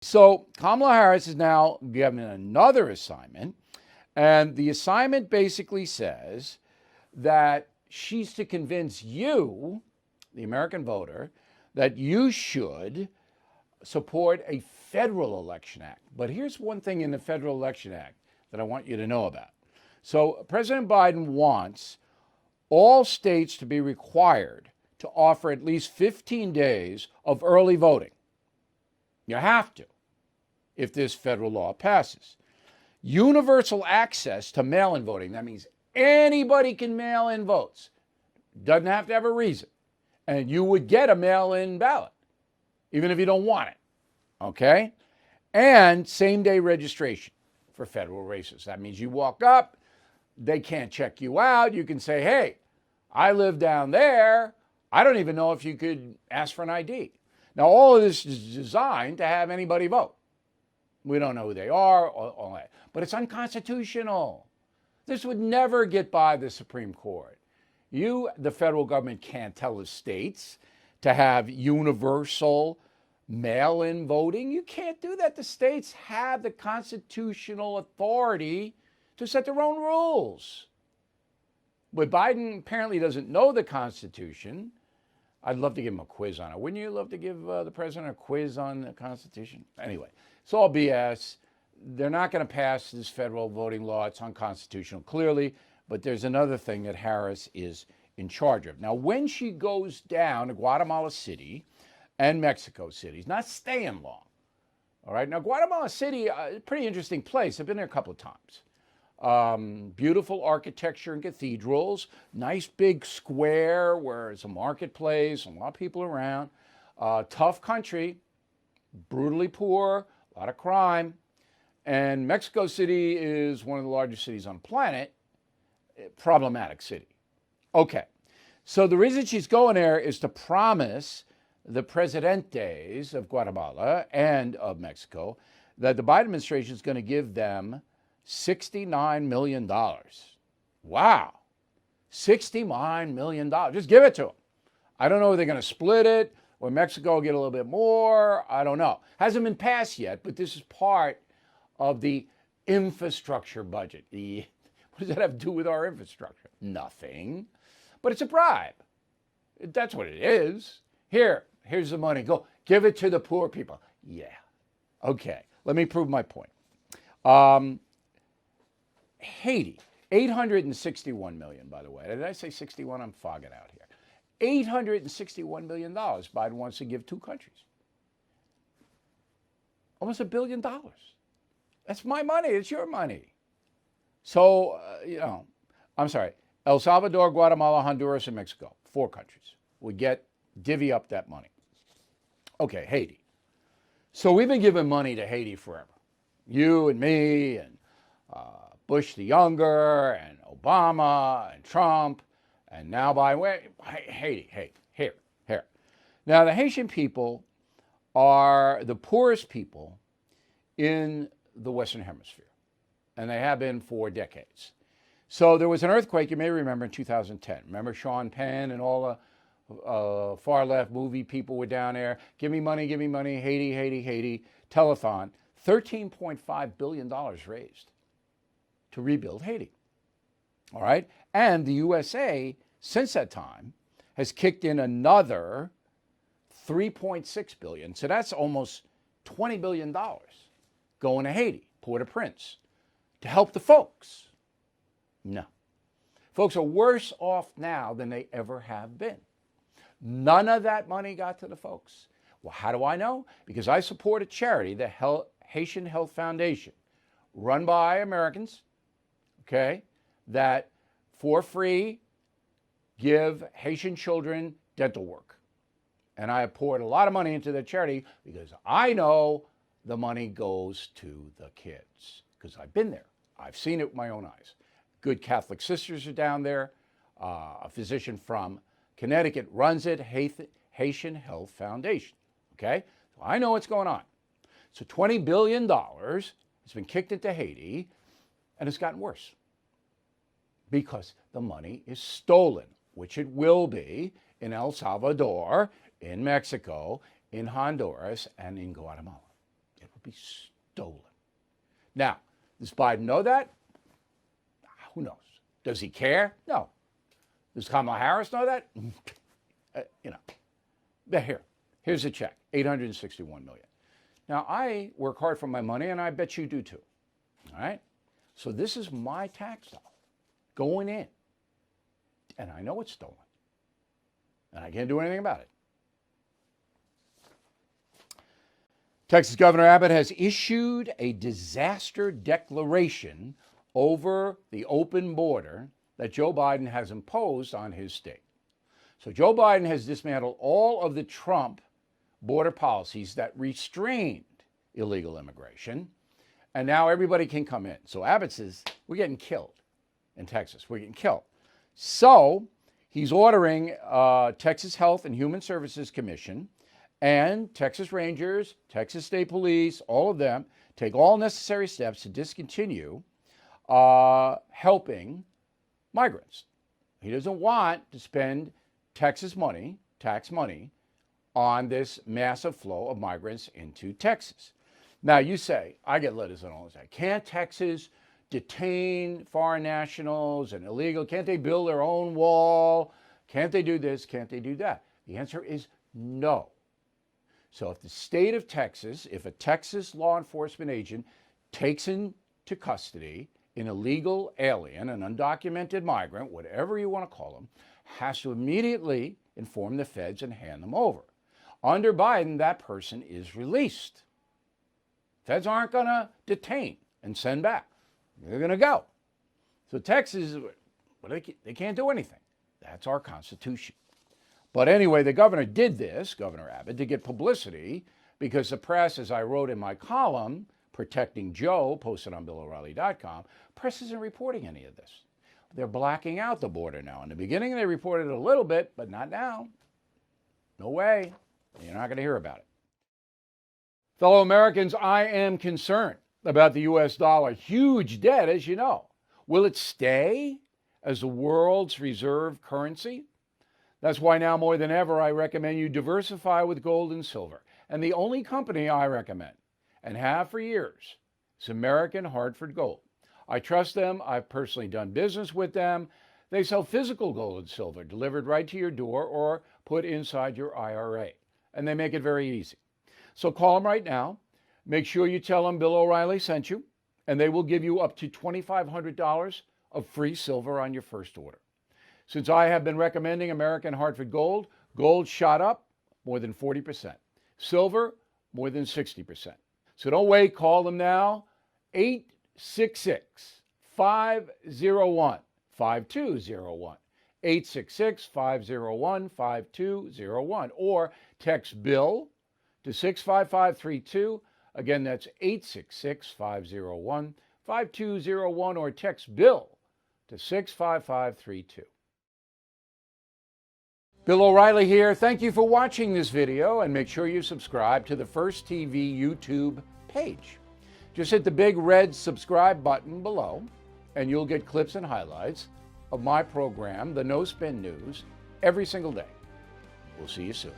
So Kamala Harris is now given another assignment, and the assignment basically says that she's to convince you, the American voter, that you should support a federal election act. But here's one thing in the Federal Election Act that I want you to know about. So President Biden wants all states to be required to offer at least 15 days of early voting. You have to, if this federal law passes. Universal access to mail-in voting. That means anybody can mail in votes. Doesn't have to have a reason. And you would get a mail-in ballot, even if you don't want it. Okay? And same-day registration for federal races. That means you walk up, they can't check you out. You can say, hey, I live down there. I don't even know if you could ask for an ID. Now, all of this is designed to have anybody vote. We don't know who they are, all that. But it's unconstitutional. This would never get by the Supreme Court. You, the federal government, can't tell the states to have universal mail-in voting. You can't do that. The states have the constitutional authority to set their own rules. But Biden apparently doesn't know the Constitution. I'd love to give him a quiz on it. Wouldn't you love to give the president a quiz on the Constitution? Anyway, it's all BS. They're not going to pass this federal voting law. It's unconstitutional, clearly. But there's another thing that Harris is in charge of. Now, when she goes down to Guatemala City and Mexico City, she's not staying long. All right. Now, Guatemala City, a pretty interesting place. I've been there a couple of times. Beautiful architecture and cathedrals, nice big square where it's a marketplace, a lot of people around, tough country, brutally poor, a lot of crime. And Mexico City is one of the largest cities on the planet, problematic city. Okay, so the reason she's going there is to promise the presidentes of Guatemala and of Mexico that the Biden administration is going to give them $69 million. Wow. $69 million. Just give it to them. I don't know if they're going to split it or Mexico will get a little bit more. I don't know. Hasn't been passed yet, but this is part of the infrastructure budget. What does that have to do with our infrastructure? Nothing. But it's a bribe. That's what it is. Here's the money. Go give it to the poor people. Yeah. Okay. Let me prove my point. Haiti, $861 million, by the way. Did I say 61? I'm fogging out here. $861 million Biden wants to give two countries. Almost $1 billion. That's my money. It's your money. So, I'm sorry. El Salvador, Guatemala, Honduras, and Mexico. 4 countries. We divvy up that money. Okay, Haiti. So we've been giving money to Haiti forever. You and me and Bush the Younger and Obama and Trump and now Haiti, here. Now the Haitian people are the poorest people in the Western Hemisphere, and they have been for decades. So there was an earthquake, you may remember, in 2010. Remember Sean Penn and all the far left movie people were down there. Give me money, Haiti, telethon. $13.5 billion raised to rebuild Haiti. All right? And the USA, since that time, has kicked in another $3.6 billion. So that's almost $20 billion going to Haiti, Port-au-Prince, to help the folks. No. Folks are worse off now than they ever have been. None of that money got to the folks. Well, how do I know? Because I support a charity, the Haitian Health Foundation, run by Americans, okay, that for free give Haitian children dental work. And I have poured a lot of money into that charity because I know the money goes to the kids because I've been there. I've seen it with my own eyes. Good Catholic sisters are down there. A physician from Connecticut runs it, Haitian Health Foundation. Okay? So I know what's going on. So $20 billion has been kicked into Haiti, and it's gotten worse because the money is stolen, which it will be in El Salvador, in Mexico, in Honduras, and in Guatemala. It will could be stolen. Now, does Biden know that? Who knows? Does he care? No. Does Kamala Harris know that? Here's a check, $861 million. Now, I work hard for my money, and I bet you do too. All right? So this is my tax dollar going in. And I know it's stolen. And I can't do anything about it. Texas Governor Abbott has issued a disaster declaration over the open border that Joe Biden has imposed on his state. So Joe Biden has dismantled all of the Trump border policies that restrained illegal immigration, and now everybody can come in. So Abbott says, we're getting killed in Texas. We're getting killed. So he's ordering Texas Health and Human Services Commission and Texas Rangers, Texas State Police, all of them, take all necessary steps to discontinue helping migrants. He doesn't want to spend Texas money, tax money, on this massive flow of migrants into Texas. Now you say, I get letters on all this. Can't Texas detain foreign nationals and illegal? Can't they build their own wall? Can't they do this? Can't they do that? The answer is no. So if the state of Texas, if a Texas law enforcement agent takes into custody an illegal alien, an undocumented migrant, whatever you want to call them, has to immediately inform the feds and hand them over. Under Biden, that person is released. Feds aren't going to detain and send back. They're going to go. So Texas, well, they can't do anything. That's our Constitution. But anyway, the governor did this, Governor Abbott, to get publicity because the press, as I wrote in my column, Protecting Joe, posted on BillO'Reilly.com, press isn't reporting any of this. They're blacking out the border now. In the beginning, they reported a little bit, but not now. No way. You're not going to hear about it. Fellow Americans, I am concerned about the U.S. dollar. Huge debt, as you know. Will it stay as the world's reserve currency? That's why now more than ever, I recommend you diversify with gold and silver. And the only company I recommend, and have for years, is American Hartford Gold. I trust them. I've personally done business with them. They sell physical gold and silver delivered right to your door or put inside your IRA. And they make it very easy. So call them right now. Make sure you tell them Bill O'Reilly sent you, and they will give you up to $2,500 of free silver on your first order. Since I have been recommending American Hartford Gold, gold shot up more than 40%. Silver, more than 60%. So don't wait. Call them now. 866-501-5201. 866-501-5201. Or text Bill to 65532. Again, that's 866-501-5201. Or text Bill to 65532. Bill O'Reilly here. Thank you for watching this video, and make sure you subscribe to the First TV YouTube page. Just hit the big red subscribe button below, and you'll get clips and highlights of my program, The No Spin News, every single day. We'll see you soon.